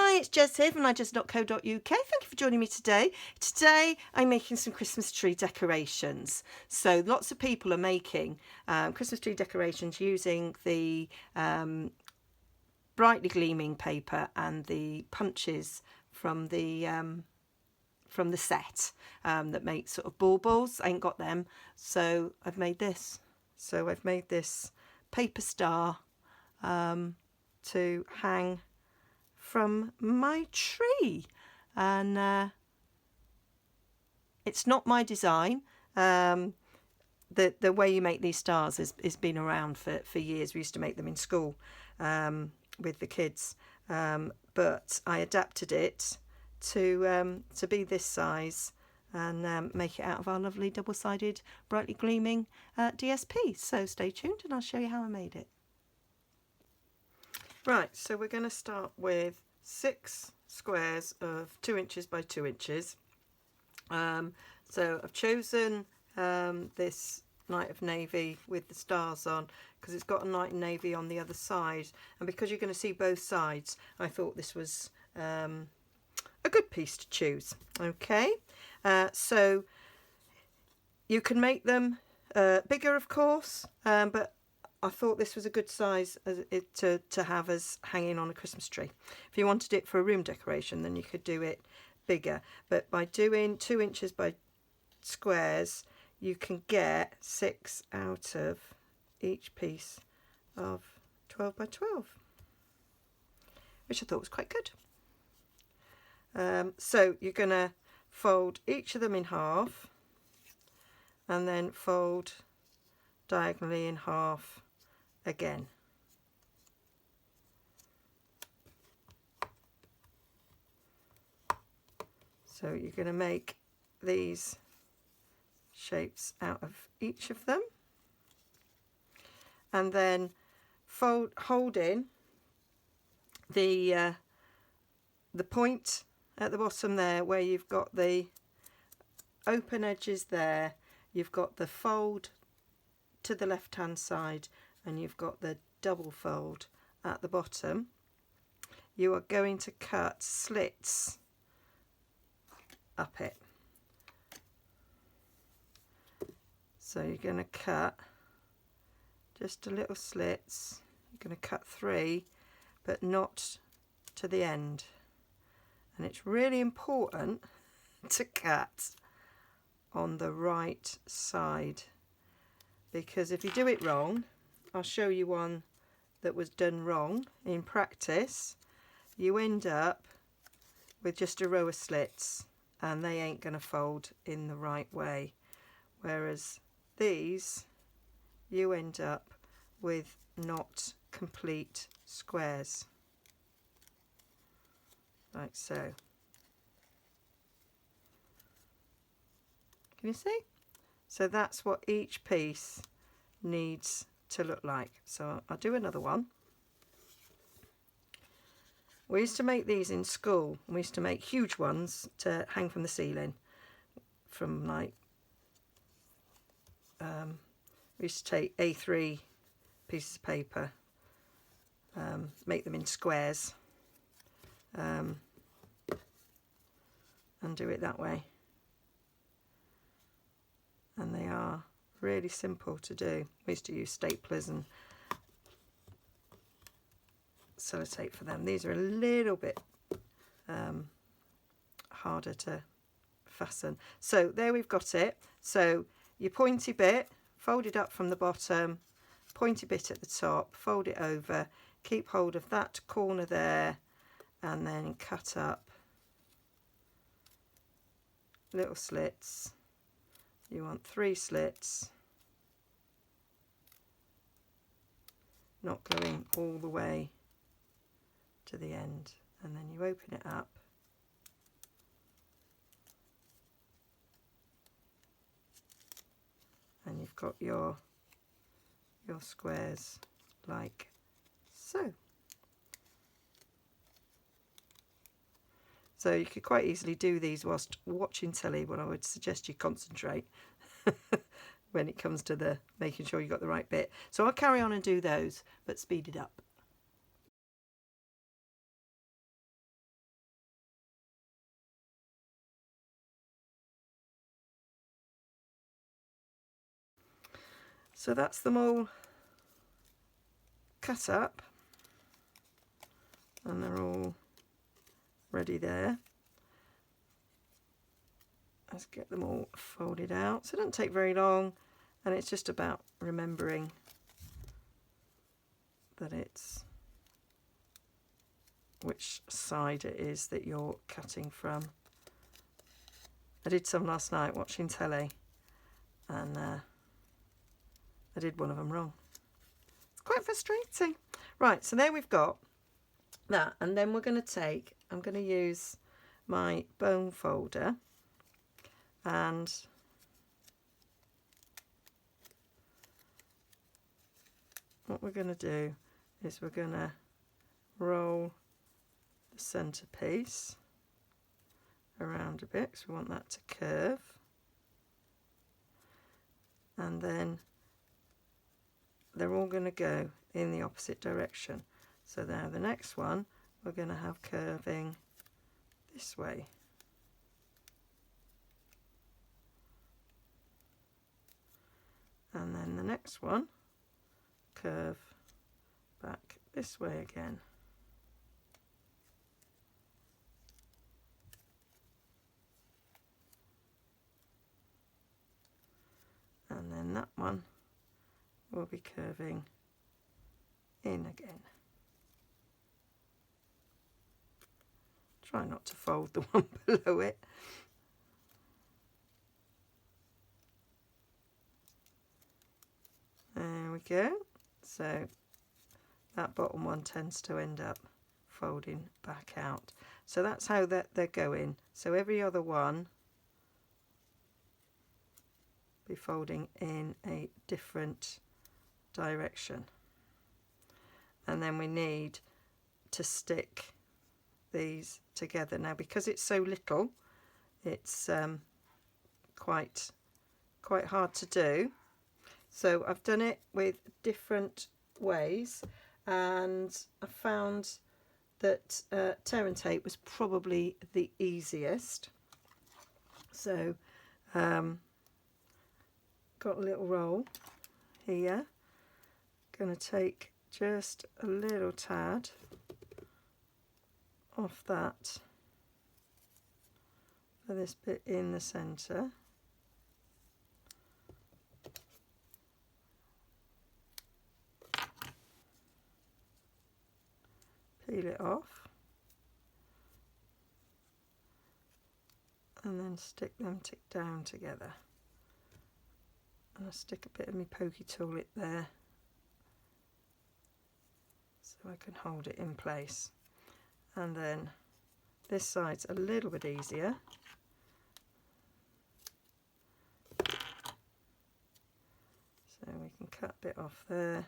Hi, it's Jez here from Nigezza.co.uk. Thank you for joining me today. Today I'm making some Christmas tree decorations. So lots of people are making Christmas tree decorations using the brightly gleaming paper and the punches from the set that make sort of baubles. I ain't got them, so I've made this. So I've made this paper star to hang from my tree, and it's not my design. The way you make these stars has been around for years. We used to make them in school with the kids, but I adapted it to be this size and make it out of our lovely double-sided brightly gleaming DSP. So stay tuned and I'll show you how I made it. Right, so we're going to start with 6 squares of 2 inches by 2 inches. So I've chosen this Night of Navy with the stars on because it's got a Night of Navy on the other side, and because you're going to see both sides, I thought this was a good piece to choose. Okay, so you can make them bigger, of course, but I thought this was a good size to have as hanging on a Christmas tree. If you wanted it for a room decoration, then you could do it bigger. But by doing 2 inches by squares, you can get 6 out of each piece of 12 by 12, which I thought was quite good. So you're going to fold each of them in half and then fold diagonally in half again. So you're going to make these shapes out of each of them, and then holding the point at the bottom there where you've got the open edges there, you've got the fold to the left hand side, and you've got the double fold at the bottom. You are going to cut slits up it. So you're going to cut just a little slits. You're going to cut 3, but not to the end. And it's really important to cut on the right side, because if you do it wrong, I'll show you one that was done wrong in practice, you end up with just a row of slits and they ain't going to fold in the right way, whereas these you end up with not complete squares, like so. Can you see? So that's what each piece needs to look like. So I'll do another one. We used to make these in school. We used to make huge ones to hang from the ceiling, from like we used to take A3 pieces of paper, make them in squares, and do it that way. And they are really simple to do. We used to use staplers and sellotape for them. These are a little bit harder to fasten. So there we've got it. So your pointy bit, fold it up from the bottom, pointy bit at the top, fold it over, keep hold of that corner there, and then cut up little slits. You want 3 slits, not going all the way to the end, and then you open it up and you've got your squares like so. So you could quite easily do these whilst watching telly, but I would suggest you concentrate when it comes to the making sure you got the right bit. So I'll carry on and do those, but speed it up. So that's them all cut up, and they're all ready there. Let's get them all folded out. So it doesn't take very long, and it's just about remembering that it's which side it is that you're cutting from. I did some last night watching telly, and I did one of them wrong. It's quite frustrating. Right, so there we've got that, and then we're going to take, I'm going to use my bone folder, and what we're going to do is we're going to roll the centerpiece around a bit, because we want that to curve, and then they're all going to go in the opposite direction. So now the next one we're going to have curving this way. And then the next one curve back this way again. And then that one will be curving in again. Try not to fold the one below it. There we go. So that bottom one tends to end up folding back out. So that's how they're going. So every other one be folding in a different direction. And then we need to stick these together. Now, because it's so little, it's quite hard to do. So I've done it with different ways, and I found that tear and tape was probably the easiest. So got a little roll here, going to take just a little tad off that for this bit in the centre. Peel it off, and then stick them down together. And I'll stick a bit of my pokey tool it there so I can hold it in place. And then this side's a little bit easier. So we can cut a bit off there,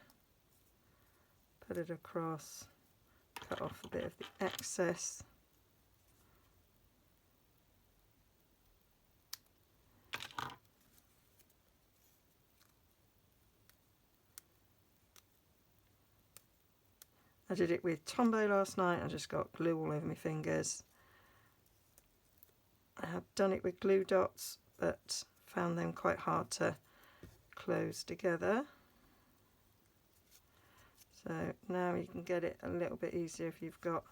put it across, cut off a bit of the excess. I did it with Tombow last night. I just got glue all over my fingers. I have done it with glue dots, but found them quite hard to close together. So now you can get it a little bit easier if you've got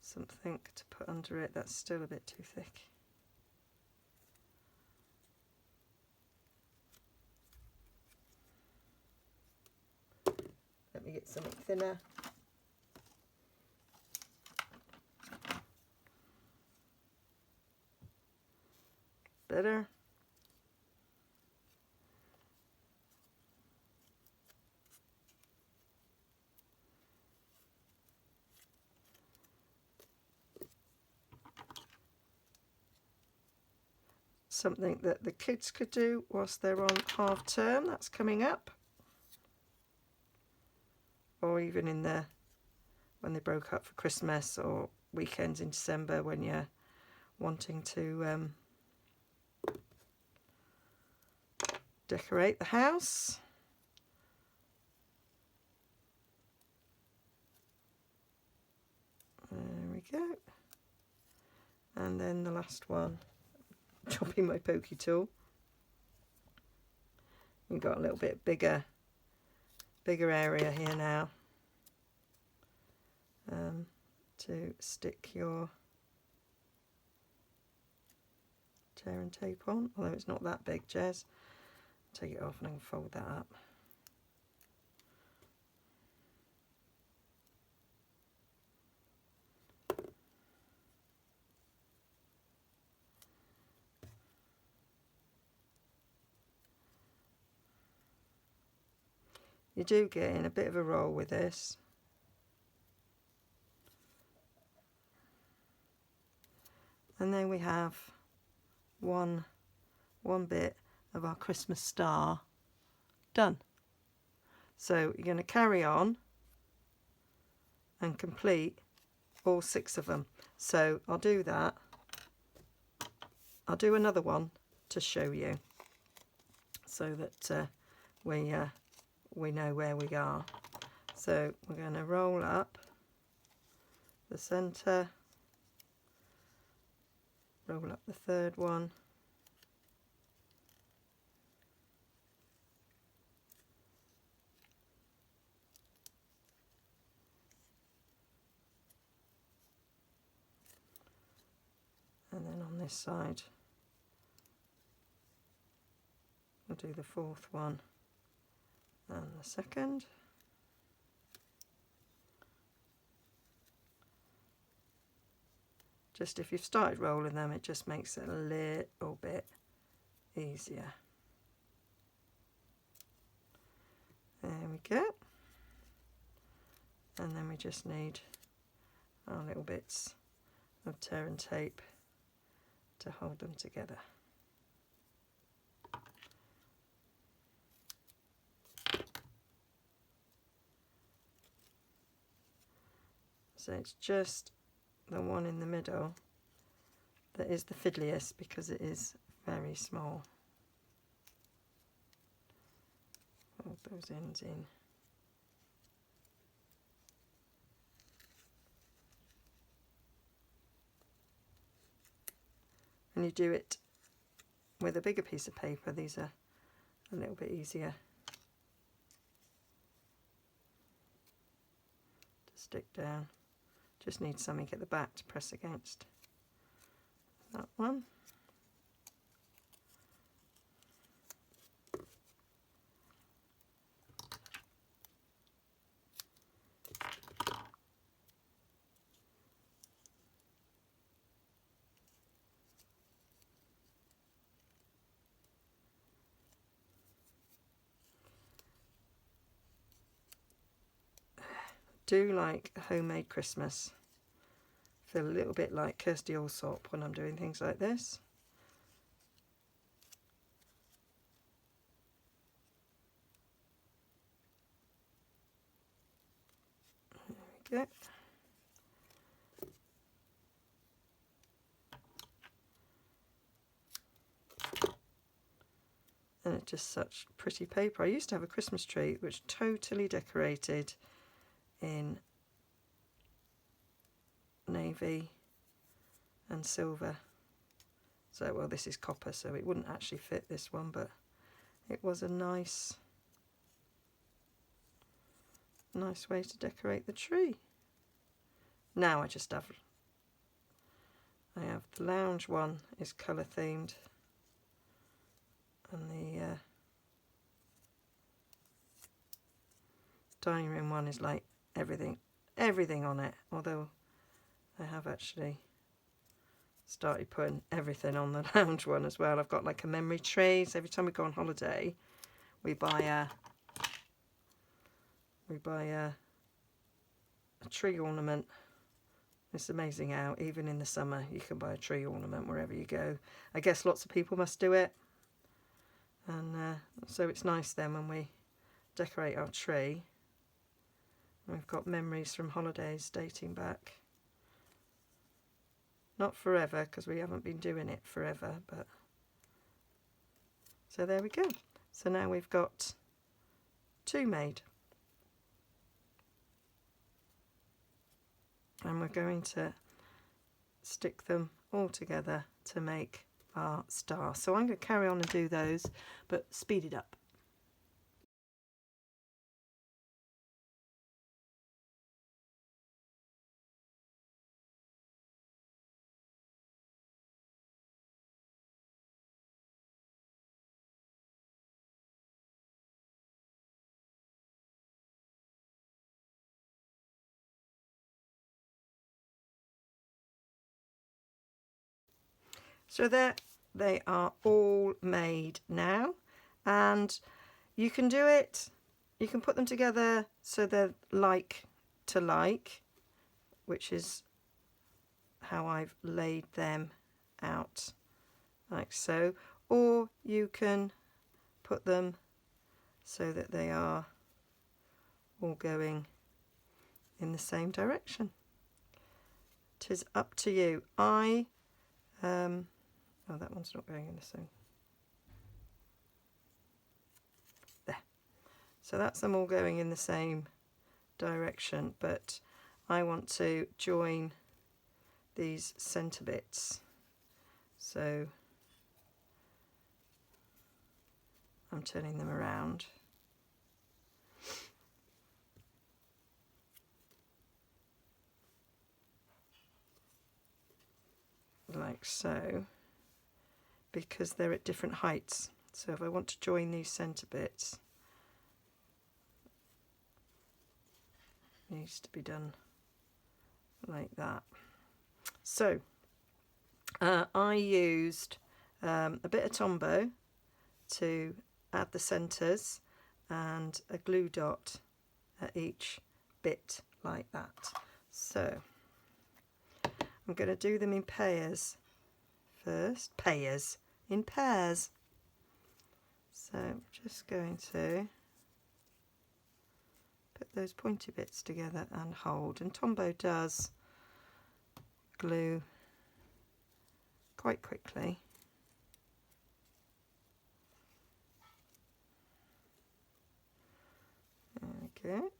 something to put under it that's still a bit too thick. Let me get something thinner. Better. Something that the kids could do whilst they're on half term, that's coming up, or even in the when they broke up for Christmas, or weekends in December when you're wanting to decorate the house. There we go. And then the last one, chopping my pokey tool. We've got a little bit bigger bigger area here now to stick your tear and tape on, although it's not that big, Jez. Take it off and I can fold that up. You do get in a bit of a roll with this. And then we have one bit of our Christmas star done. So you're going to carry on and complete all 6 of them. So I'll do that. I'll do another one to show you so that we know where we are. So we're going to roll up the centre, roll up the 3rd one, and then on this side we'll do the 4th one and the 2nd. Just if you've started rolling them, it just makes it a little bit easier. There we go. And then we just need our little bits of tear and tape to hold them together. So it's just the one in the middle that is the fiddliest because it is very small. Hold those ends in. And you do it with a bigger piece of paper. These are a little bit easier to stick down. Just need something at the back to press against. That one. Do like a homemade Christmas. Feel a little bit like Kirsty Allsop when I'm doing things like this. There we go. And it's just such pretty paper. I used to have a Christmas tree which totally decorated in navy and silver. So, well, this is copper, so it wouldn't actually fit this one, but it was a nice way to decorate the tree. Now I have the lounge one is colour themed, and the dining room one is like everything on it, although I have actually started putting everything on the lounge one as well. I've got like a memory tree, so every time we go on holiday we buy a tree ornament. It's amazing how even in the summer you can buy a tree ornament wherever you go. I guess lots of people must do it, and so it's nice then when we decorate our tree. We've got memories from holidays dating back, not forever because we haven't been doing it forever, but so there we go. So now we've got 2 made, and we're going to stick them all together to make our star. So I'm going to carry on and do those, but speed it up. So there they are all made now, and you can do it, you can put them together so they're like to like, which is how I've laid them out, like so, or you can put them so that they are all going in the same direction. 'Tis up to you. Oh, that one's not going in the same. There. So that's them all going in the same direction, but I want to join these centre bits. So I'm turning them around. Like so, because they're at different heights. So if I want to join these centre bits, it needs to be done like that. So I used a bit of Tombow to add the centres and a glue dot at each bit like that. So I'm going to do them in pairs first. In pairs. So I'm just going to put those pointy bits together and hold. And Tombow does glue quite quickly. There we go.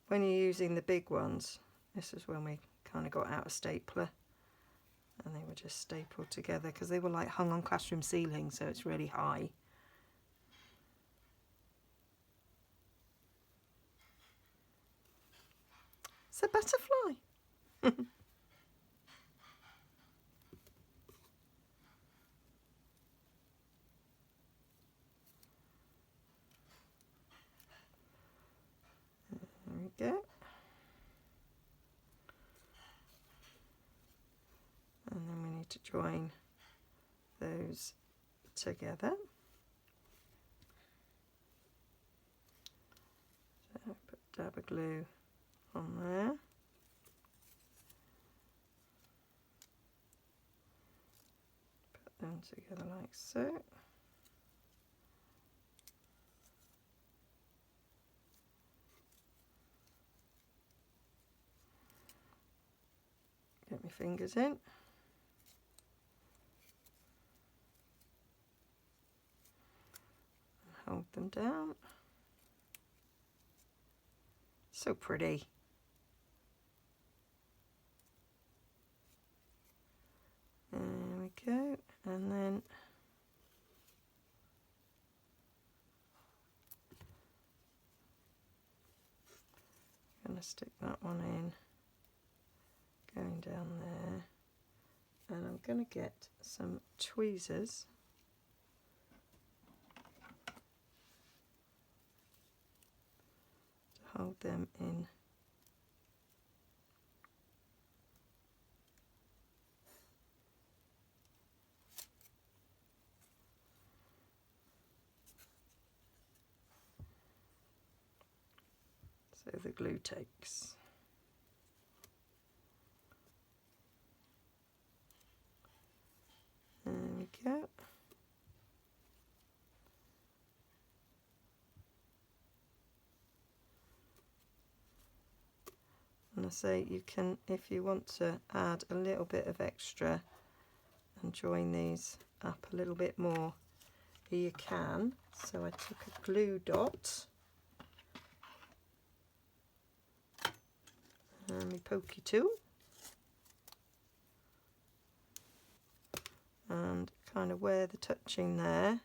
When you're using the big ones, this is when we kind of got out a stapler and they were just stapled together because they were like hung on classroom ceilings, so it's really high. It's a butterfly. There we go. And then we need to join those together. So put a dab of glue on there. Put them together like so. Get my fingers in. Hold them down. So pretty. There we go. And then I'm going to stick that one in, going down there, and I'm going to get some tweezers to hold them in. So the glue takes. There we go. And I say you can, if you want to add a little bit of extra and join these up a little bit more, you can. So I took a glue dot and my pokey tool and kind of where the touching there,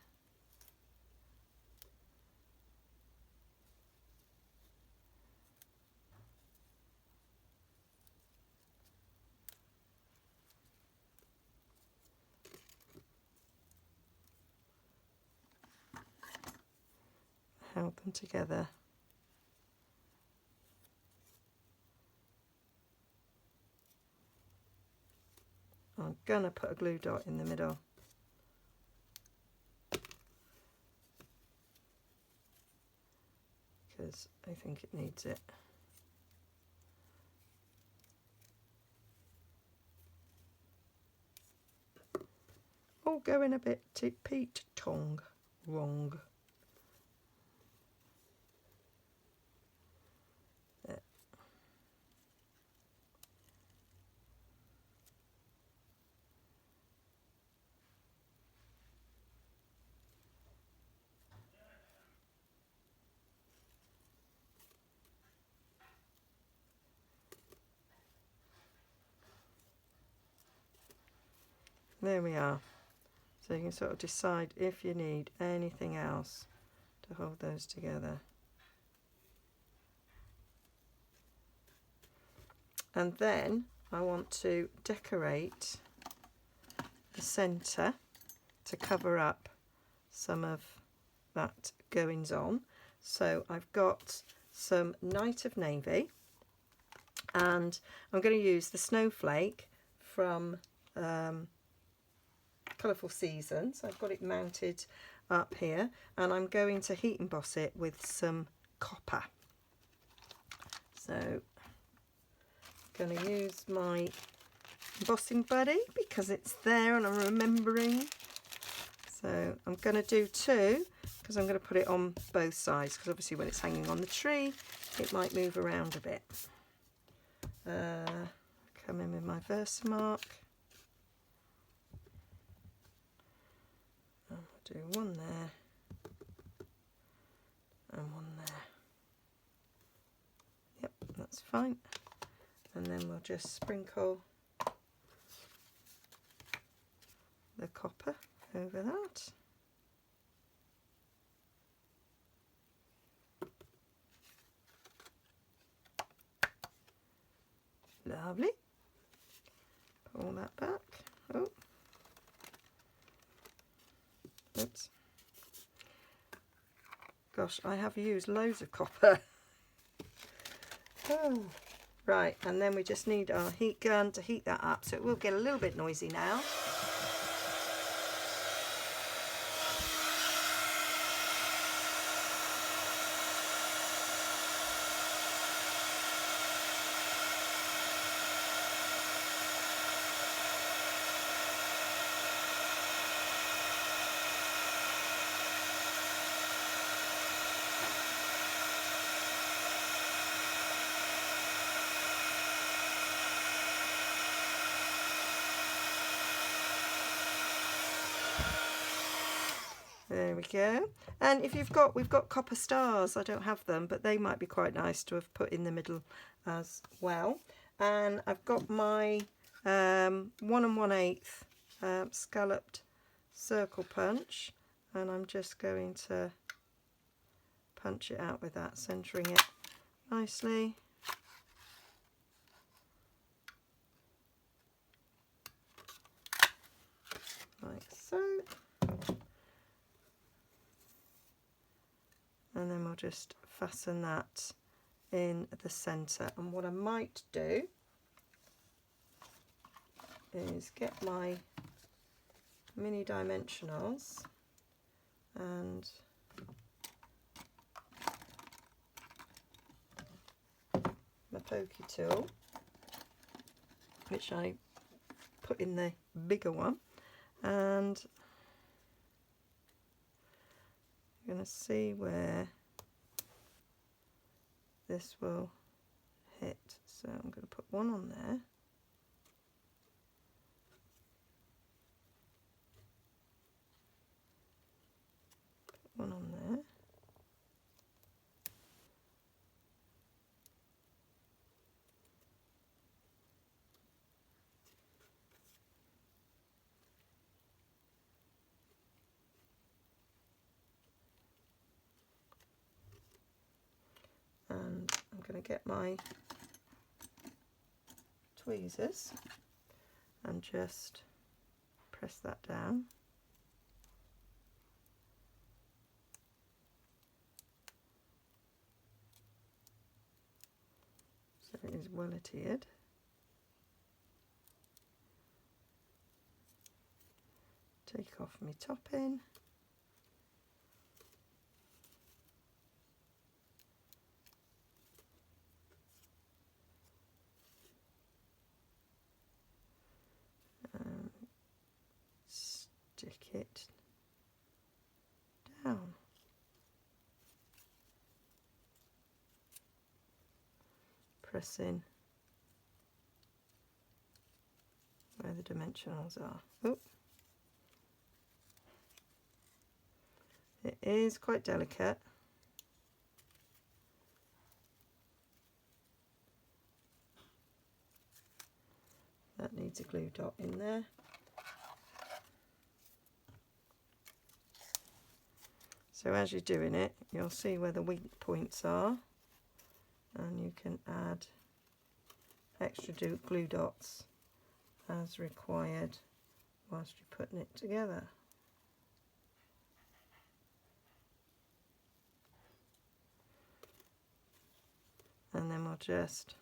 held them together. I'm gonna put a glue dot in the middle. Because I think it needs it. Oh, going a bit Pete Tong wrong. There we are. So you can sort of decide if you need anything else to hold those together. And then I want to decorate the centre to cover up some of that goings on. So I've got some Night of Navy, and I'm going to use the snowflake from Colourful Seasons. I've got it mounted up here, and I'm going to heat emboss it with some copper. So I'm going to use my embossing buddy because it's there and I'm remembering. So I'm going to do two because I'm going to put it on both sides, because obviously when it's hanging on the tree it might move around a bit. Come in with my Versamark. I'll do one there and one there. Yep, that's fine. And then we'll just sprinkle the copper over that. Lovely. Pull that back. Oh, oops. Gosh, I have used loads of copper. Oh. Right, and then we just need our heat gun to heat that up, so it will get a little bit noisy now. There we go. And if we've got copper stars. I don't have them, but they might be quite nice to have put in the middle as well. And I've got my 1 1/8 scalloped circle punch, and I'm just going to punch it out with that, centering it nicely. Like so. And then we'll just fasten that in the centre. And what I might do is get my mini dimensionals and my pokey tool, which I put in the bigger one, and I'm going to see where this will hit. So I'm going to put one on there. Put one on there. And I'm going to get my tweezers and just press that down. So it is well adhered. take off my topping. Stick it down. Press in where the dimensionals are. Oop. It is quite delicate. That needs a glue dot in there. So as you're doing it, you'll see where the weak points are, and you can add extra glue dots as required whilst you're putting it together. And then we'll just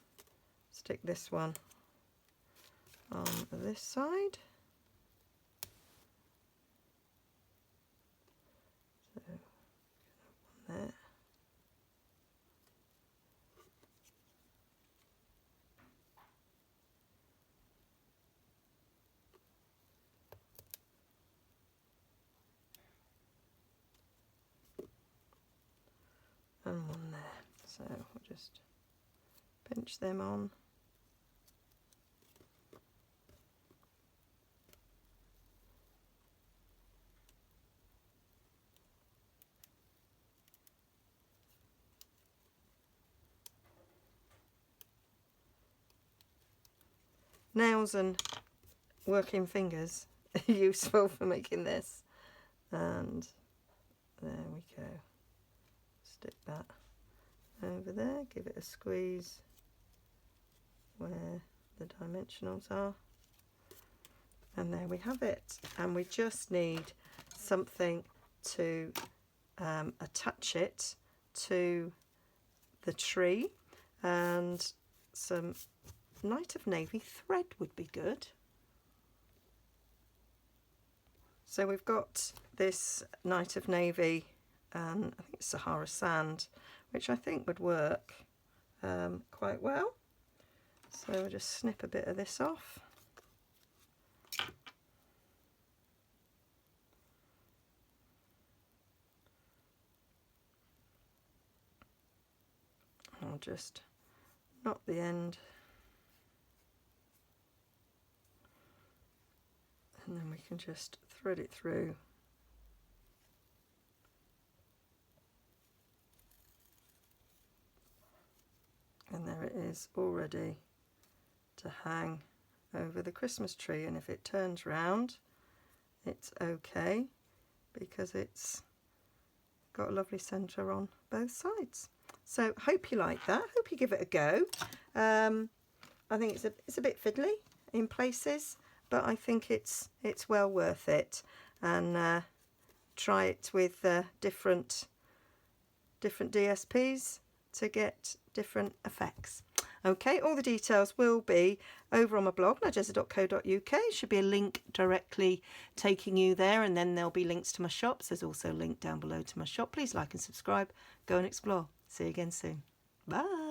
stick this one on this side. So, one there. And one there. So we'll just pinch them on. Nails and working fingers are useful for making this, and there we go. Stick that over there, give it a squeeze where the dimensionals are, and there we have it. And we just need something to attach it to the tree, and some Night of Navy thread would be good. So we've got this Night of Navy, I think it's Sahara Sand, which I think would work quite well. So we'll just snip a bit of this off. I'll just knot the end. And then we can just thread it through. And there it is, all ready to hang over the Christmas tree. And if it turns round, it's okay, because it's got a lovely centre on both sides. So hope you like that. Hope you give it a go. I think it's a bit fiddly in places, but I think it's well worth it. And try it with different DSPs to get different effects. Okay, all the details will be over on my blog, nigezza.co.uk. Should be a link directly taking you there, and then there'll be links to my shops. There's also a link down below to my shop. Please like and subscribe. Go and explore. See you again soon. Bye.